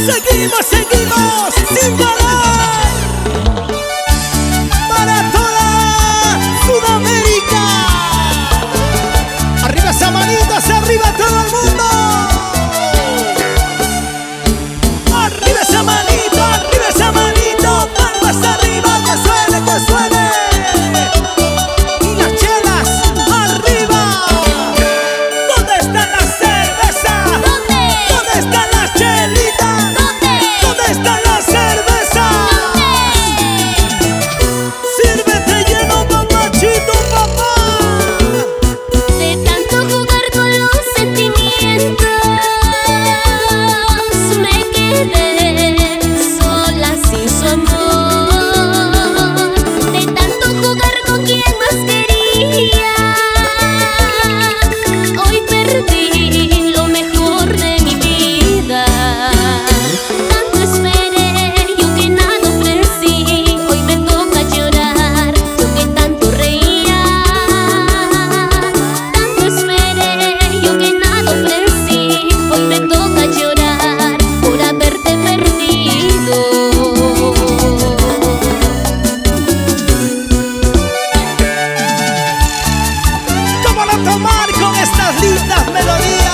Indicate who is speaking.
Speaker 1: Seguimos, seguimos, sin parar. Para toda Sudamérica. Arriba esa manita, hacia arriba todo el mundo. Arriba esa manito, palmas arriba, que suene, que suene. Y las chelas, arriba. ¿Dónde está la cerveza? ¿Dónde están las chelitas? ¿Dónde está la cerveza? Sírvete lleno, mamachito, papá.
Speaker 2: De tanto jugar con los sentimientos, me quedé sola sin su amor. De tanto jugar con quien más quería, hoy perdí lo mejor de mi vida. Tanto esperé, yo que nada ofrecí, hoy me toca llorar, yo que tanto reía. Tanto esperé, yo que nada ofrecí, hoy me toca llorar por haberte perdido.
Speaker 1: ¿Cómo no tomar con estas lindas melodías?